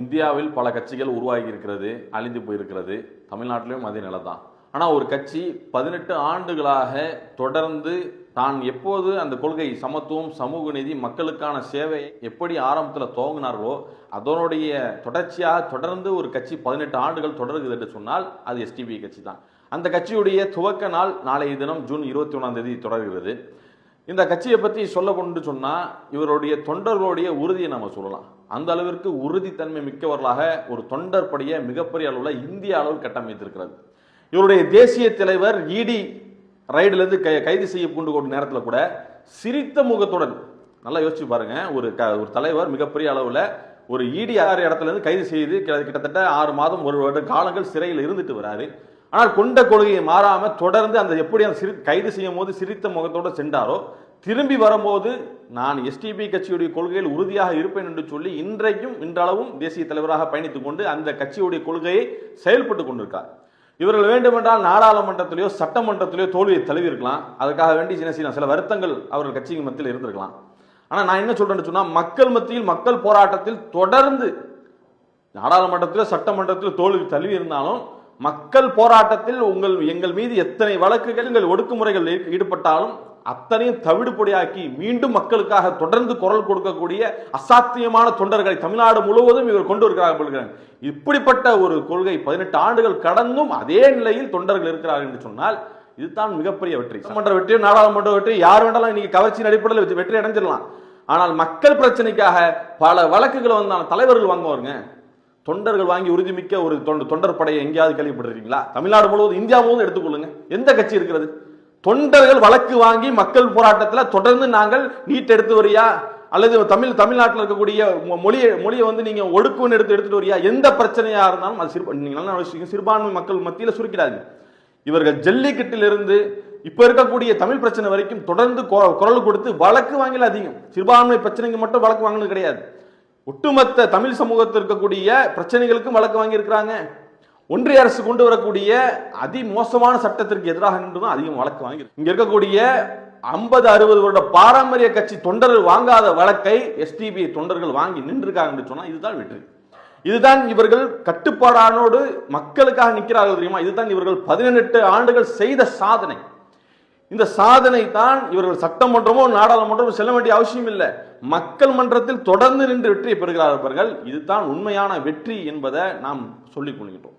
இந்தியாவில் பல கட்சிகள் உருவாகி இருக்கிறது, அழிந்து போயிருக்கிறது. தமிழ்நாட்டிலும் அதே நிலை தான். ஆனால் ஒரு கட்சி 18 ஆண்டுகளாக தொடர்ந்து தான் எப்போது அந்த கொள்கை சமத்துவம், சமூக நீதி, மக்களுக்கான சேவை எப்படி ஆரம்பத்தில் துவங்கினார்களோ அதனுடைய தொடர்ச்சியாக தொடர்ந்து ஒரு கட்சி 18 ஆண்டுகள் தொடருகிறது என்று சொன்னால் அது எஸ்டிபி கட்சி தான். அந்த கட்சியுடைய துவக்க நாள் நாளைய தினம் ஜூன் 21 தொடர்கிறது. இந்த கட்சியை பற்றி சொல்ல கொண்டு சொன்னால் இவருடைய தொண்டர்களுடைய உறுதியை நம்ம சொல்லலாம். அந்த அளவிற்கு உறுதித்தன்மை மிக்கவர்களாக ஒரு தொண்டர் படையை மிகப்பெரிய அளவில் இந்திய அளவில் கட்டமைத்திருக்கிறது. இவருடைய தேசிய தலைவர் இடி ரைடிலிருந்து கைது செய்யப்பட்ட நேரத்தில் கூட சிரித்த முகத்துடன், நல்லா யோசிச்சு பாருங்க, ஒரு தலைவர் மிகப்பெரிய அளவில் ஒரு இடி இடத்துல இருந்து கைது செய்து கிட்டத்தட்ட 6 மாதம் 1 வருட காலங்கள் சிறையில் இருந்துட்டு வராரு. ஆனால் கொண்ட கொள்கையை மாறாம தொடர்ந்து அந்த எப்படி அந்த கைது செய்யும் போது சிரித்த முகத்தோடு சென்றாரோ, திரும்பி வரும்போது நான் எஸ்டிபி கட்சியுடைய கொள்கையில் உறுதியாக இருப்பேன் என்று சொல்லி இன்றளவும் தேசிய தலைவராக பயணித்துக் கொண்டு அந்த கட்சியுடைய கொள்கையை செயல்பட்டு கொண்டிருக்கார். இவர்கள் வேண்டுமென்றால் நாடாளுமன்றத்திலேயோ சட்டமன்றத்திலேயோ தோல்வியை தழுவி இருக்கலாம். அதுக்காக வேண்டி சில வருத்தங்கள் அவர்கள் கட்சியின் மத்தியில் இருந்திருக்கலாம். ஆனா நான் என்ன சொல்றேன்னு சொன்னா, மக்கள் மத்தியில் மக்கள் போராட்டத்தில் தொடர்ந்து நாடாளுமன்றத்திலோ சட்டமன்றத்திலோ தோல்வி தழுவி இருந்தாலும் மக்கள் போராட்டத்தில் எங்கள் மீது எத்தனை வழக்குகள் ஒடுக்குமுறைகள் ஈடுபட்டாலும் அத்தனையும் தவிடுபொடியாக்கி மீண்டும் மக்களுக்காக தொடர்ந்து குரல் கொடுக்கக்கூடிய அசாத்தியமான தொண்டர்களை தமிழ்நாடு முழுவதும் இவர் கொண்டு வருகிறார்கள். இப்படிப்பட்ட ஒரு கொள்கை 18 ஆண்டுகள் கடந்தும் அதே நிலையில் தொண்டர்கள் இருக்கிறார்கள் என்று சொன்னால் இதுதான் மிகப்பெரிய வெற்றி. சட்டமன்ற வெற்றியோ நாடாளுமன்ற வெற்றி யார் வேண்டாலும் இன்னைக்கு கவர்ச்சியின் அடிப்படையில் வெற்றி அடைஞ்சிடலாம். ஆனால் மக்கள் பிரச்சனைக்காக பல வழக்குகள் வந்தாலும் தலைவர்கள் வாங்குவாருங்க. தொண்டர்கள் வாங்கி உறுதிமிக்க ஒரு தொண்டர் படையை எங்கேயாவது கேள்விப்பட்டிருக்கீங்களா? தமிழ்நாடு முழுவதும், இந்தியா முழுவதும் எடுத்துக்கொள்ளுங்க, எந்த கட்சி இருக்கிறது? தொண்டர்கள் வழக்கு வாங்கி மக்கள் போராட்டத்தில் தொடர்ந்து நாங்கள் நீட் எடுத்து வரியா, அல்லது தமிழ்நாட்டில் இருக்கக்கூடிய மொழியை வந்து நீங்க ஒடுக்குன்னு எடுத்துட்டு வரியா, எந்த பிரச்சனையா இருந்தாலும் அது சிறுபான்மை மக்கள் மத்தியில் சுருக்கிறாங்க. இவர்கள் ஜல்லிக்கட்டிலிருந்து இப்ப இருக்கக்கூடிய தமிழ் பிரச்சனை வரைக்கும் தொடர்ந்து குரல் கொடுத்து வழக்கு வாங்கல அதிகம். சிறுபான்மை பிரச்சனைக்கு மட்டும் வழக்கு வாங்கினது கிடையாது, ஒட்டுமொத்த தமிழ் சமூகத்தில் இருக்கக்கூடிய பிரச்சனைகளுக்கும் வழக்கு வாங்கி இருக்கிறாங்க. ஒன்றிய அரசு கொண்டு வரக்கூடிய அதிமோசமான சட்டத்திற்கு எதிராக நின்றுதான் அதிகம் வழக்கு வாங்கி. இங்க இருக்கக்கூடிய 50-60 வருட பாரம்பரிய கட்சி தொண்டர்கள் வாங்காத வழக்கை எஸ்டிபி தொண்டர்கள் வாங்கி நின்றுருக்காங்க சொன்னா இதுதான் வெற்றி. இதுதான் இவர்கள் கட்டுப்பாடானோடு மக்களுக்காக நிற்கிறார்கள் தெரியுமா? இதுதான் இவர்கள் 18 ஆண்டுகள் செய்த சாதனை. இந்த சாதனை தான் இவர்கள் சட்டமன்றமோ நாடாளுமன்றமோ செல்ல வேண்டிய அவசியம் இல்லை, மக்கள் மன்றத்தில் தொடர்ந்து நின்று வெற்றியை பெறுகிறார்கள். இதுதான் உண்மையான வெற்றி என்பதை நாம் சொல்லிக் கொள்கிறோம்.